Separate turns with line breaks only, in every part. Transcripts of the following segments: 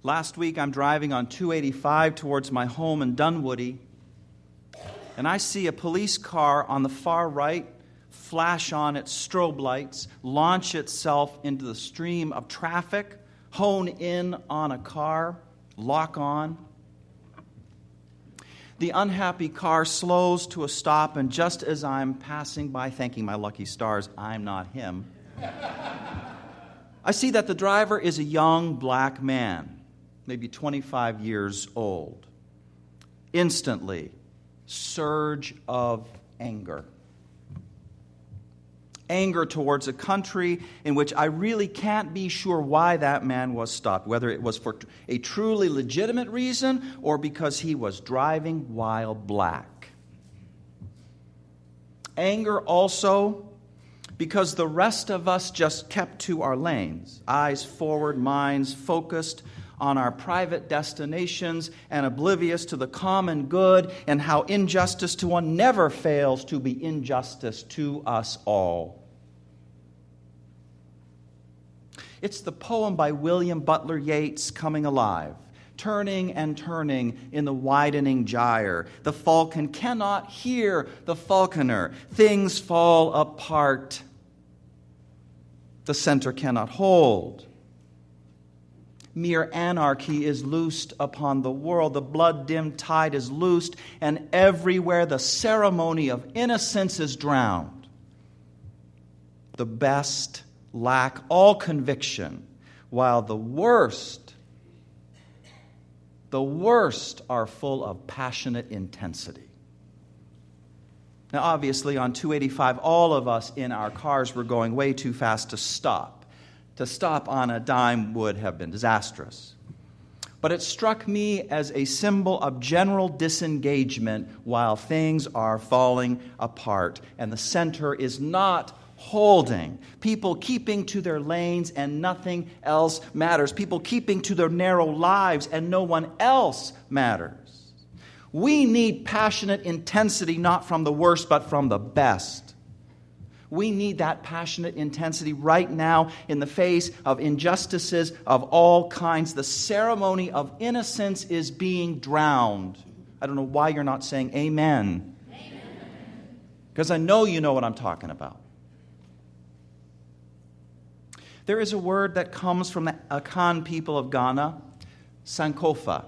Last week, I'm driving on 285 towards my home in Dunwoody, and I see a police car on the far right flash on its strobe lights, launch itself into the stream of traffic, hone in on a car, lock on. The unhappy car slows to a stop, and just as I'm passing by, thanking my lucky stars, I'm not him, I see that the driver is a young black man, maybe 25 years old. Instantly, surge of anger. Anger towards a country in which I really can't be sure why that man was stopped, whether it was for a truly legitimate reason or because he was driving while black. Anger also because the rest of us just kept to our lanes, eyes forward, minds focused on our private destinations and oblivious to the common good and how injustice to one never fails to be injustice to us all. It's the poem by William Butler Yeats, Coming Alive. Turning and turning in the widening gyre, the falcon cannot hear the falconer. Things fall apart. The center cannot hold. Mere anarchy is loosed upon the world. The blood-dimmed tide is loosed, and everywhere the ceremony of innocence is drowned. The best lack all conviction, while the worst are full of passionate intensity. Now, obviously, on 285, all of us in our cars were going way too fast to stop. To stop on a dime would have been disastrous. But it struck me as a symbol of general disengagement while things are falling apart and the center is not holding. People keeping to their lanes and nothing else matters. People keeping to their narrow lives and no one else matters. We need passionate intensity, not from the worst, but from the best. We need that passionate intensity right now in the face of injustices of all kinds. The ceremony of innocence is being drowned. I don't know why you're not saying amen. Because I know you know what I'm talking about. There is a word that comes from the Akan people of Ghana, Sankofa.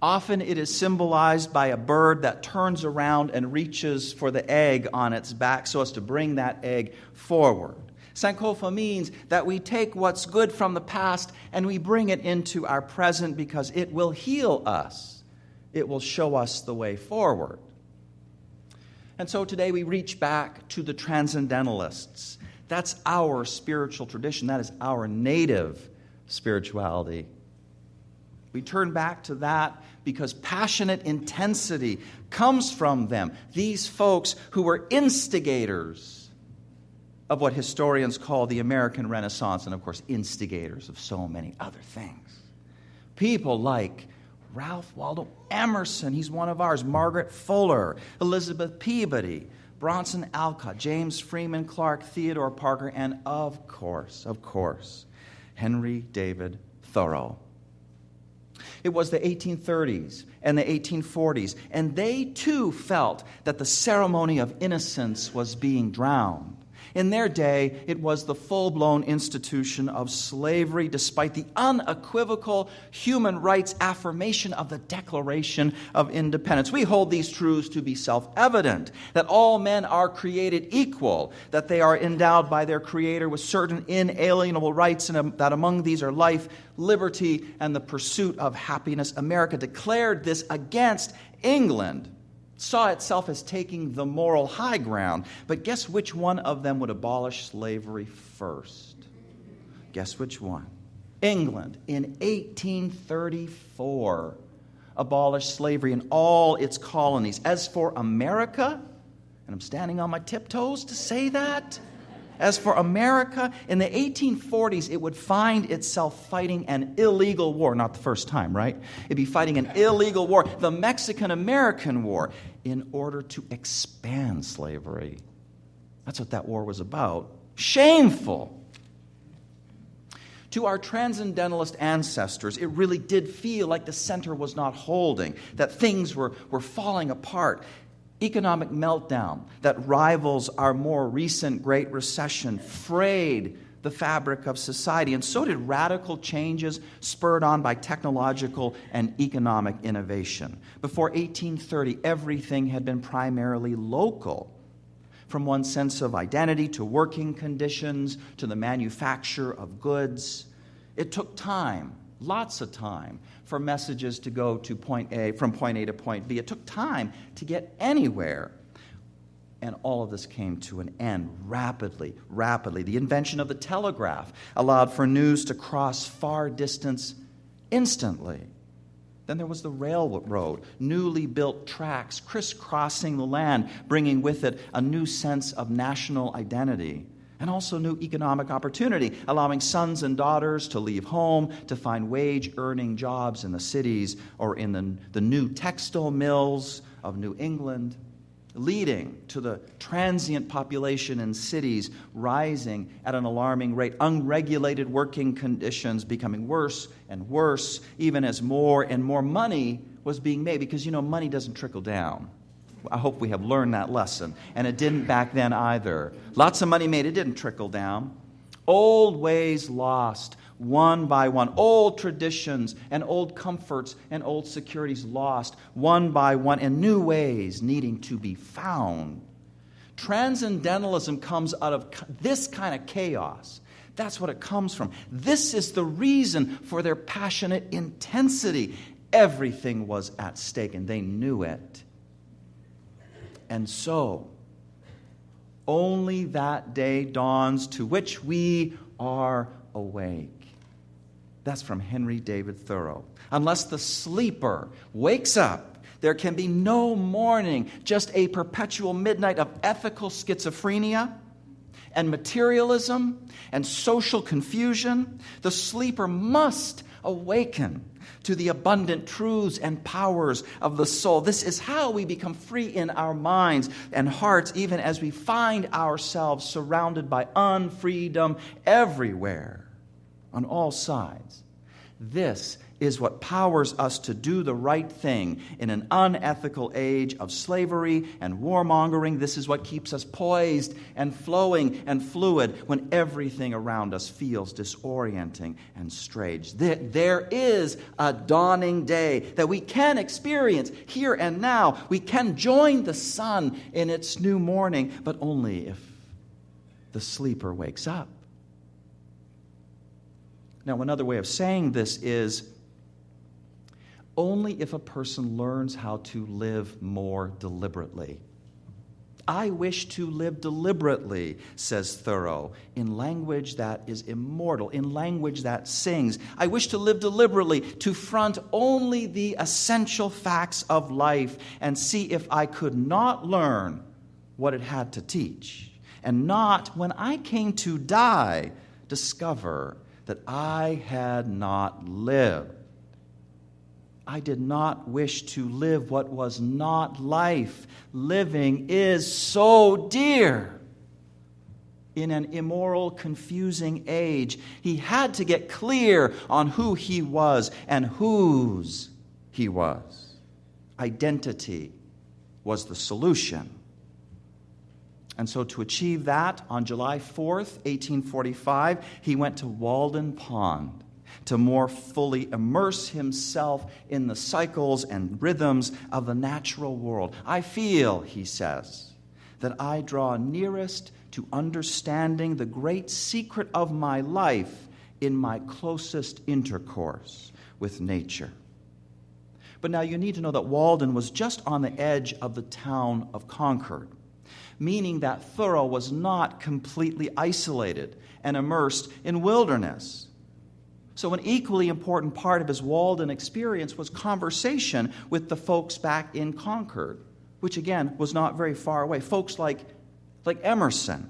Often it is symbolized by a bird that turns around and reaches for the egg on its back so as to bring that egg forward. Sankofa means that we take what's good from the past and we bring it into our present because it will heal us. It will show us the way forward. And so today we reach back to the transcendentalists. That's our spiritual tradition. That is our native spirituality. We turn back to that because passionate intensity comes from them. These folks who were instigators of what historians call the American Renaissance, and of course instigators of so many other things. People like Ralph Waldo Emerson, he's one of ours, Margaret Fuller, Elizabeth Peabody, Bronson Alcott, James Freeman Clark, Theodore Parker, and of course, Henry David Thoreau. It was the 1830s and the 1840s, and they too felt that the ceremony of innocence was being drowned. In their day, it was the full-blown institution of slavery, despite the unequivocal human rights affirmation of the Declaration of Independence. We hold these truths to be self-evident, that all men are created equal, that they are endowed by their Creator with certain inalienable rights, and that among these are life, liberty, and the pursuit of happiness. America declared this against England, saw itself as taking the moral high ground. But guess which one of them would abolish slavery first? Guess which one? England in 1834 abolished slavery in all its colonies. As for America, and I'm standing on my tiptoes to say that, as for America, in the 1840s, it would find itself fighting an illegal war. Not the first time, right? It'd be fighting an illegal war, the Mexican-American War, in order to expand slavery. That's what that war was about. Shameful. To our transcendentalist ancestors, it really did feel like the center was not holding, that things were falling apart. Economic meltdown that rivals our more recent Great Recession frayed the fabric of society, and so did radical changes spurred on by technological and economic innovation. Before 1830, everything had been primarily local, from one's sense of identity to working conditions to the manufacture of goods. It took time, lots of time, for messages to go to from point A to point B. It took time to get anywhere. And all of this came to an end rapidly. The invention of the telegraph allowed for news to cross far distance instantly. Then there was the railroad, newly built tracks crisscrossing the land, bringing with it a new sense of national identity and also new economic opportunity, allowing sons and daughters to leave home to find wage-earning jobs in the cities or in the new textile mills of New England, leading to the transient population in cities rising at an alarming rate, unregulated working conditions becoming worse and worse, even as more and more money was being made, because, money doesn't trickle down. I hope we have learned that lesson, and it didn't back then either. Lots of money made, it didn't trickle down. Old ways lost, one by one. Old traditions and old comforts and old securities lost, one by one, and new ways needing to be found. Transcendentalism comes out of this kind of chaos. That's what it comes from. This is the reason for their passionate intensity. Everything was at stake, and they knew it. And so, only that day dawns to which we are awake. That's from Henry David Thoreau. Unless the sleeper wakes up, there can be no morning, just a perpetual midnight of ethical schizophrenia and materialism and social confusion. The sleeper must awaken to the abundant truths and powers of the soul. This is how we become free in our minds and hearts, even as we find ourselves surrounded by unfreedom everywhere, on all sides. This is what powers us to do the right thing in an unethical age of slavery and warmongering. This is what keeps us poised and flowing and fluid when everything around us feels disorienting and strange. There is a dawning day that we can experience here and now. We can join the sun in its new morning, but only if the sleeper wakes up. Now, another way of saying this is only if a person learns how to live more deliberately. I wish to live deliberately, says Thoreau, in language that is immortal, in language that sings. I wish to live deliberately, to front only the essential facts of life and see if I could not learn what it had to teach, and not, when I came to die, discover that I had not lived. I did not wish to live what was not life. Living is so dear. In an immoral, confusing age, he had to get clear on who he was and whose he was. Identity was the solution. And so to achieve that, on July 4th, 1845, he went to Walden Pond to more fully immerse himself in the cycles and rhythms of the natural world. I feel, he says, that I draw nearest to understanding the great secret of my life in my closest intercourse with nature. But now you need to know that Walden was just on the edge of the town of Concord, meaning that Thoreau was not completely isolated and immersed in wilderness. So an equally important part of his Walden experience was conversation with the folks back in Concord, which again was not very far away, folks like Emerson.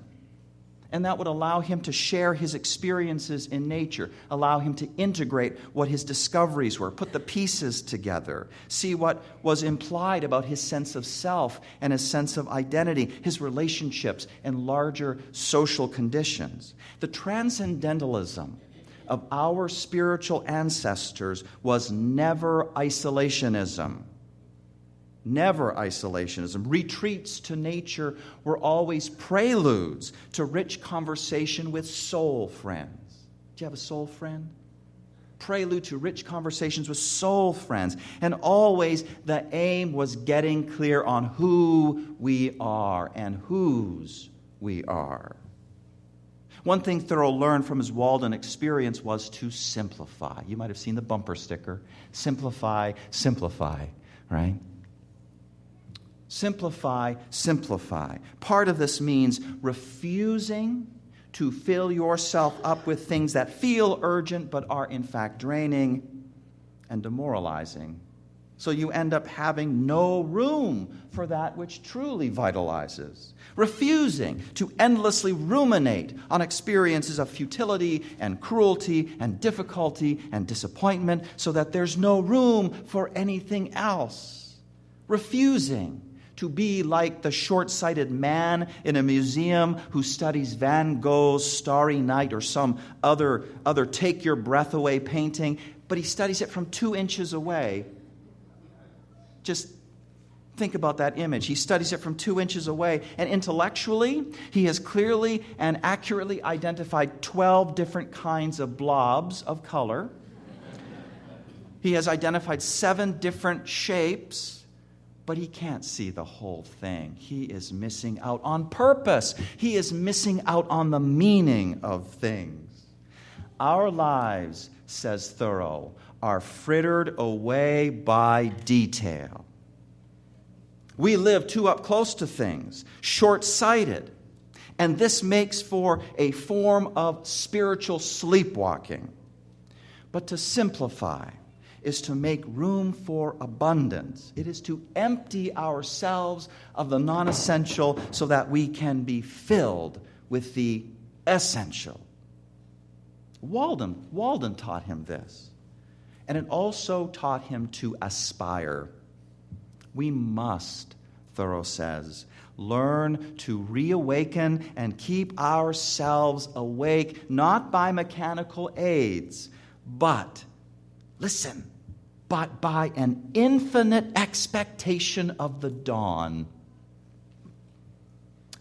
And that would allow him to share his experiences in nature, allow him to integrate what his discoveries were, put the pieces together, see what was implied about his sense of self and his sense of identity, his relationships, and larger social conditions. The transcendentalism of our spiritual ancestors was never isolationism. Never isolationism. Retreats to nature were always preludes to rich conversation with soul friends. Do you have a soul friend? Prelude to rich conversations with soul friends. And always the aim was getting clear on who we are and whose we are. One thing Thoreau learned from his Walden experience was to simplify. You might have seen the bumper sticker. Simplify, simplify, right? Simplify, simplify. Part of this means refusing to fill yourself up with things that feel urgent but are in fact draining and demoralizing. So you end up having no room for that which truly vitalizes. Refusing to endlessly ruminate on experiences of futility and cruelty and difficulty and disappointment so that there's no room for anything else. Refusing to be like the short-sighted man in a museum who studies Van Gogh's Starry Night or some other take-your-breath-away painting, but he studies it from 2 inches away. Just think about that image. He studies it from 2 inches away, and intellectually, he has clearly and accurately identified 12 different kinds of blobs of color. He has identified 7 different shapes. But he can't see the whole thing. He is missing out on purpose. He is missing out on the meaning of things. Our lives, says Thoreau, are frittered away by detail. We live too up close to things, short-sighted. And this makes for a form of spiritual sleepwalking. But to simplify is to make room for abundance. It is to empty ourselves of the non-essential so that we can be filled with the essential. Walden taught him this. And it also taught him to aspire. We must, Thoreau says, learn to reawaken and keep ourselves awake, not by mechanical aids, but, listen, but by an infinite expectation of the dawn.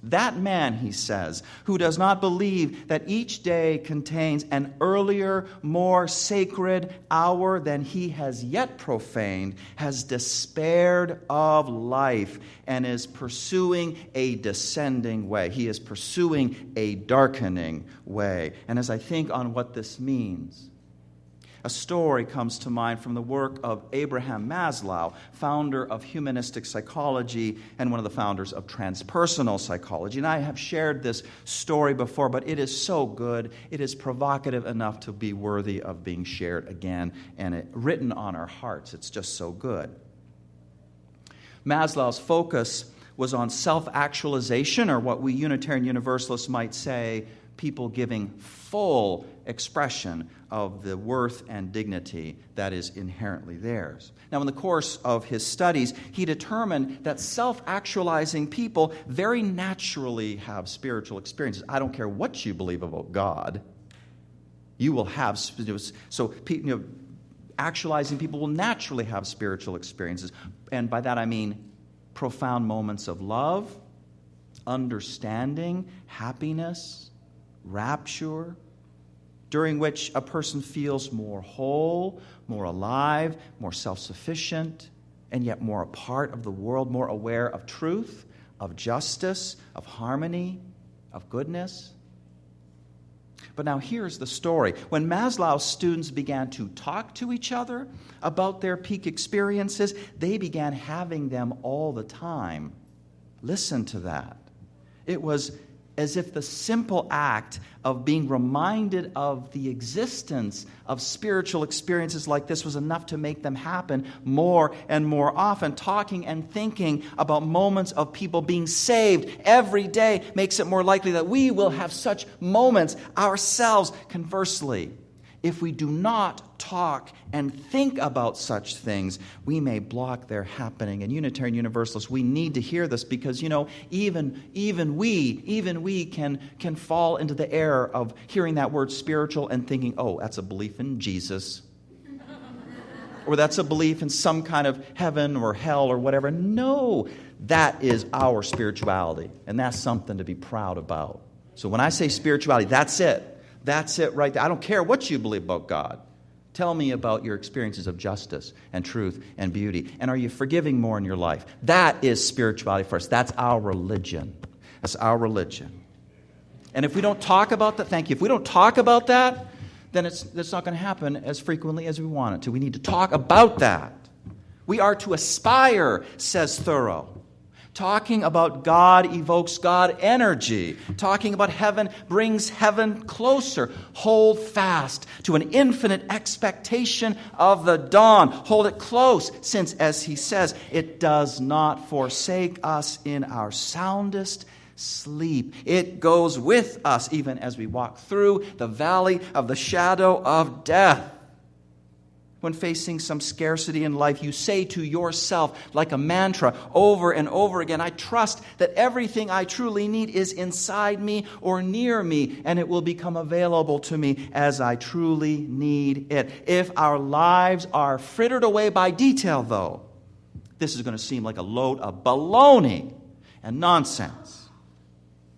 That man, he says, who does not believe that each day contains an earlier, more sacred hour than he has yet profaned, has despaired of life and is pursuing a descending way. He is pursuing a darkening way. And as I think on what this means, a story comes to mind from the work of Abraham Maslow, founder of humanistic psychology and one of the founders of transpersonal psychology. And I have shared this story before, but it is so good. It is provocative enough to be worthy of being shared again and written on our hearts. It's just so good. Maslow's focus was on self-actualization, or what we Unitarian Universalists might say, people giving full expression of the worth and dignity that is inherently theirs. Now, in the course of his studies, he determined that self-actualizing people very naturally have spiritual experiences. I don't care what you believe about God, you will have. So, actualizing people will naturally have spiritual experiences. And by that I mean profound moments of love, understanding, happiness, rapture, during which a person feels more whole, more alive, more self-sufficient, and yet more a part of the world, more aware of truth, of justice, of harmony, of goodness. But now here's the story. When Maslow's students began to talk to each other about their peak experiences, they began having them all the time. Listen to that. It was as if the simple act of being reminded of the existence of spiritual experiences like this was enough to make them happen more and more often. Talking and thinking about moments of people being saved every day makes it more likely that we will have such moments ourselves. Conversely, if we do not talk and think about such things, we may block their happening. And Unitarian Universalists, we need to hear this because, even we can fall into the error of hearing that word spiritual and thinking, oh, that's a belief in Jesus. Or that's a belief in some kind of heaven or hell or whatever. No, that is our spirituality. And that's something to be proud about. So when I say spirituality, that's it. That's it right there. I don't care what you believe about God. Tell me about your experiences of justice and truth and beauty. And are you forgiving more in your life? That is spirituality for us. That's our religion. That's our religion. And if we don't talk about that, thank you. If we don't talk about that, then it's not going to happen as frequently as we want it to. We need to talk about that. We are to aspire, says Thoreau. Talking about God evokes God energy. Talking about heaven brings heaven closer. Hold fast to an infinite expectation of the dawn. Hold it close, since, as he says, it does not forsake us in our soundest sleep. It goes with us even as we walk through the valley of the shadow of death. When facing some scarcity in life, you say to yourself, like a mantra, over and over again, I trust that everything I truly need is inside me or near me, and it will become available to me as I truly need it. If our lives are frittered away by detail, though, this is going to seem like a load of baloney and nonsense.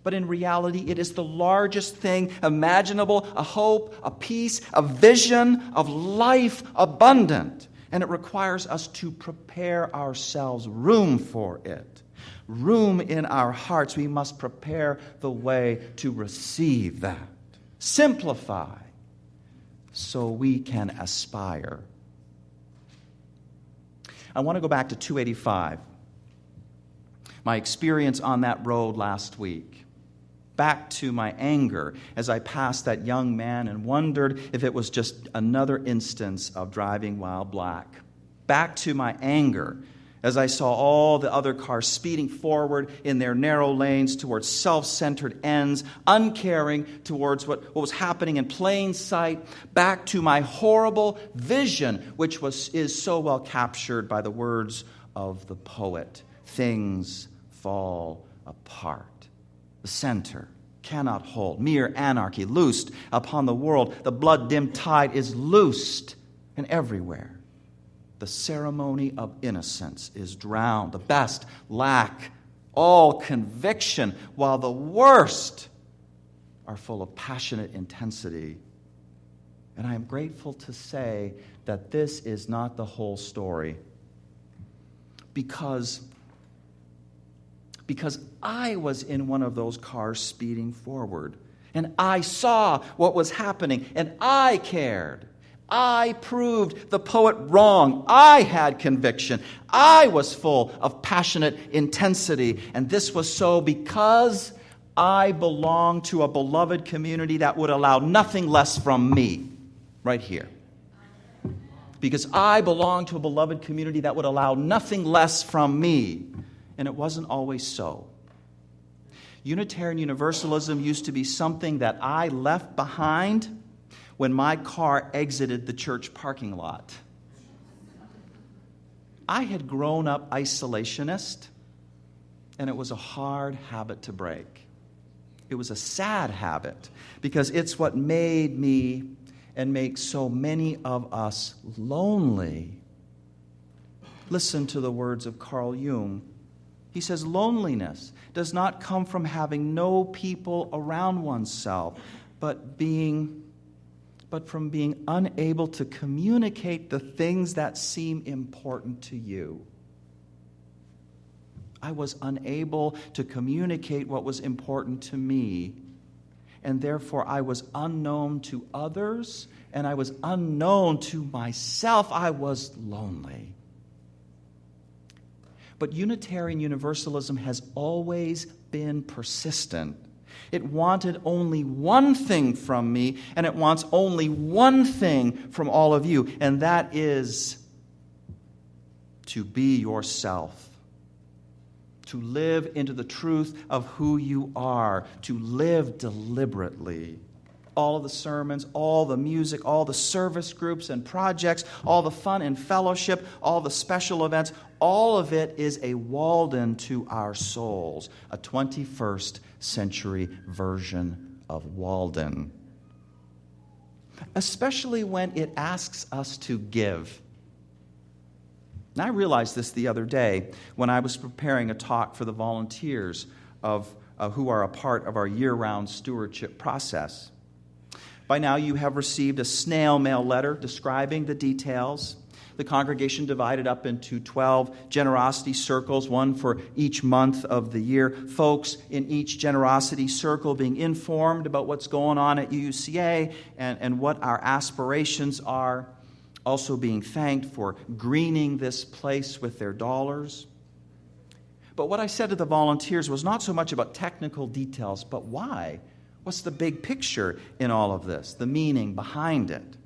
But in reality, it is the largest thing imaginable, a hope, a peace, a vision of life abundant. And it requires us to prepare ourselves, room for it. Room in our hearts. We must prepare the way to receive that. Simplify so we can aspire. I want to go back to 285. My experience on that road last week. Back to my anger as I passed that young man and wondered if it was just another instance of driving while black. Back to my anger as I saw all the other cars speeding forward in their narrow lanes towards self-centered ends, uncaring towards what was happening in plain sight. Back to my horrible vision, which is so well captured by the words of the poet. Things fall apart. The center cannot hold. Mere anarchy loosed upon the world. The blood-dimmed tide is loosed, and everywhere the ceremony of innocence is drowned. The best lack all conviction, while the worst are full of passionate intensity. And I am grateful to say that this is not the whole story, because I was in one of those cars speeding forward. And I saw what was happening, and I cared. I proved the poet wrong. I had conviction. I was full of passionate intensity. And this was so because I belonged to a beloved community that would allow nothing less from me. Right here. Because I belonged to a beloved community that would allow nothing less from me. And it wasn't always so. Unitarian Universalism used to be something that I left behind when my car exited the church parking lot. I had grown up isolationist, and it was a hard habit to break. It was a sad habit, because it's what made me and makes so many of us lonely. Listen to the words of Carl Jung. He says, loneliness does not come from having no people around oneself, but from being unable to communicate the things that seem important to you. I was unable to communicate what was important to me, and therefore I was unknown to others, and I was unknown to myself. I was lonely. But Unitarian Universalism has always been persistent. It wanted only one thing from me, and it wants only one thing from all of you, and that is to be yourself, to live into the truth of who you are, to live deliberately, all of the sermons, all the music, all the service groups and projects, all the fun and fellowship, all the special events, all of it is a Walden to our souls, a 21st century version of Walden. Especially when it asks us to give. And I realized this the other day when I was preparing a talk for the volunteers who are a part of our year-round stewardship process. By now you have received a snail mail letter describing the details. The congregation divided up into 12 generosity circles, one for each month of the year. Folks in each generosity circle being informed about what's going on at UUCA and what our aspirations are. Also being thanked for greening this place with their dollars. But what I said to the volunteers was not so much about technical details, but why? What's the big picture in all of this, the meaning behind it?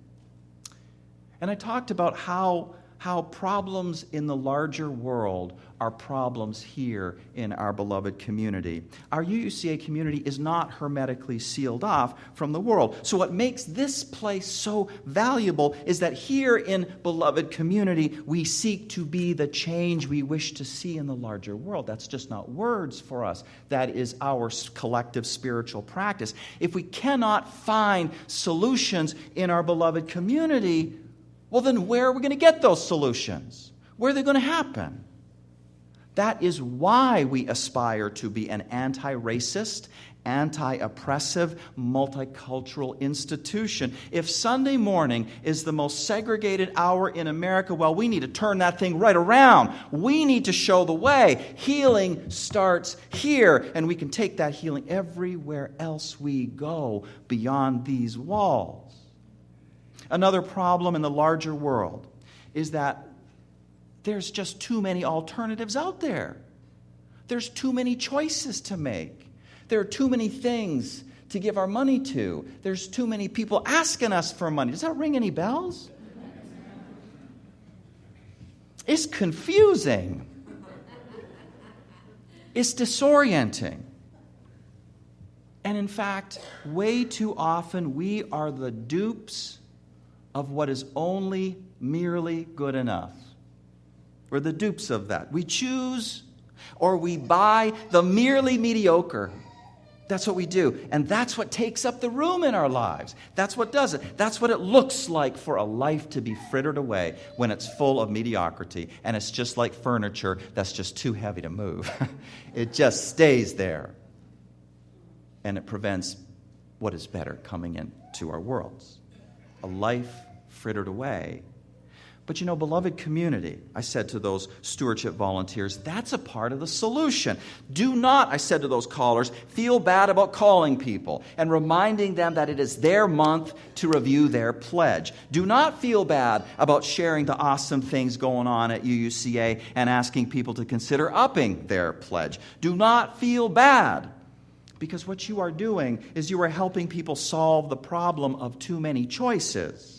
And I talked about how problems in the larger world are problems here in our beloved community. Our UUCA community is not hermetically sealed off from the world. So what makes this place so valuable is that here in beloved community, we seek to be the change we wish to see in the larger world. That's just not words for us. That is our collective spiritual practice. If we cannot find solutions in our beloved community, well, then where are we going to get those solutions? Where are they going to happen? That is why we aspire to be an anti-racist, anti-oppressive, multicultural institution. If Sunday morning is the most segregated hour in America, well, we need to turn that thing right around. We need to show the way. Healing starts here, and we can take that healing everywhere else we go beyond these walls. Another problem in the larger world is that there's just too many alternatives out there. There's too many choices to make. There are too many things to give our money to. There's too many people asking us for money. Does that ring any bells? It's confusing. It's disorienting. And in fact, way too often we are the dupes of what is only merely good enough. We're the dupes of that. We choose or we buy the merely mediocre. That's what we do. And that's what takes up the room in our lives. That's what does it. That's what it looks like for a life to be frittered away when it's full of mediocrity. And it's just like furniture that's just too heavy to move. It just stays there. And it prevents what is better coming into our worlds. A life frittered away. But beloved community, I said to those stewardship volunteers, that's a part of the solution. Do not, I said to those callers, feel bad about calling people and reminding them that it is their month to review their pledge. Do not feel bad about sharing the awesome things going on at UUCA and asking people to consider upping their pledge. Do not feel bad, because what you are doing is you are helping people solve the problem of too many choices.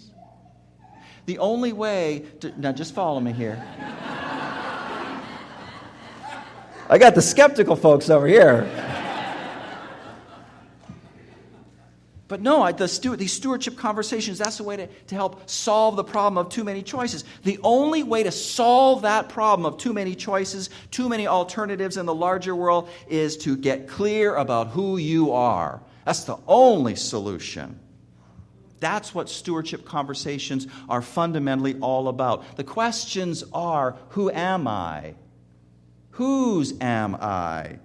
The only way to... Now, just follow me here. I got the skeptical folks over here. But no, these stewardship conversations, that's the way to help solve the problem of too many choices. The only way to solve that problem of too many choices, too many alternatives in the larger world, is to get clear about who you are. That's the only solution. That's what stewardship conversations are fundamentally all about. The questions are, who am I? Whose am I?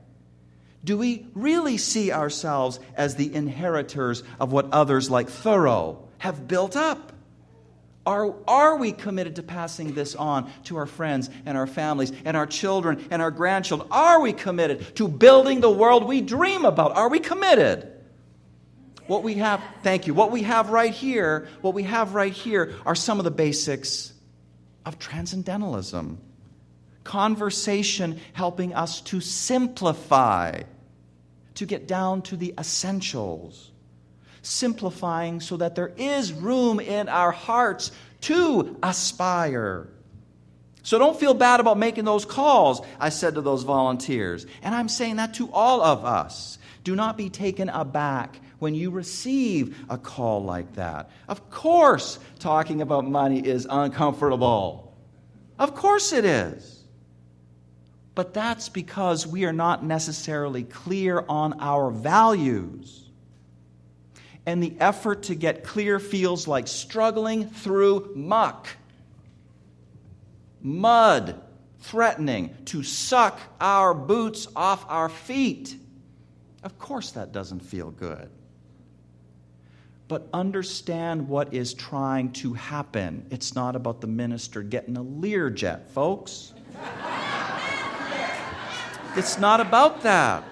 Do we really see ourselves as the inheritors of what others like Thoreau have built up? Are we committed to passing this on to our friends and our families and our children and our grandchildren? Are we committed to building the world we dream about? Are we committed? What we have right here are some of the basics of transcendentalism. Conversation helping us to simplify, to get down to the essentials. Simplifying so that there is room in our hearts to aspire. So don't feel bad about making those calls, I said to those volunteers. And I'm saying that to all of us. Do not be taken aback when you receive a call like that. Of course, talking about money is uncomfortable. Of course it is. But that's because we are not necessarily clear on our values. And the effort to get clear feels like struggling through muck, mud, threatening to suck our boots off our feet. Of course that doesn't feel good. But understand what is trying to happen. It's not about the minister getting a Learjet, folks. It's not about that.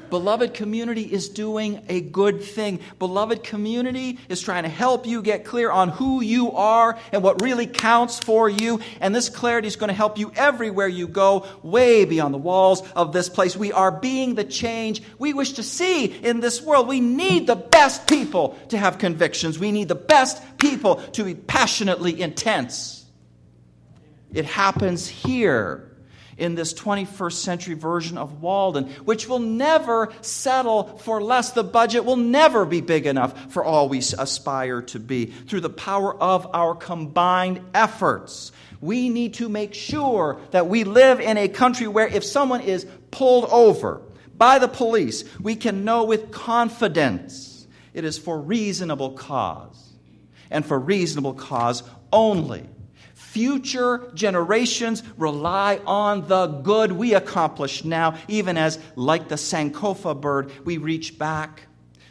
Beloved community is doing a good thing. Beloved community is trying to help you get clear on who you are and what really counts for you. And this clarity is going to help you everywhere you go, way beyond the walls of this place. We are being the change we wish to see in this world. We need the best people to have convictions. We need the best people to be passionately intense. It happens here, in this 21st century version of Walden, which will never settle for less. The budget will never be big enough for all we aspire to be. Through the power of our combined efforts, we need to make sure that we live in a country where if someone is pulled over by the police, we can know with confidence it is for reasonable cause, and for reasonable cause only. Future generations rely on the good we accomplish now, even as, like the Sankofa bird, we reach back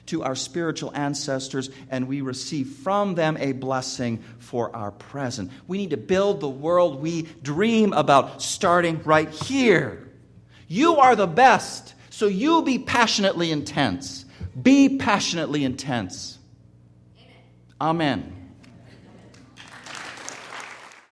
to our spiritual ancestors and we receive from them a blessing for our present. We need to build the world we dream about, starting right here. You are the best, so you be passionately intense. Be passionately intense. Amen.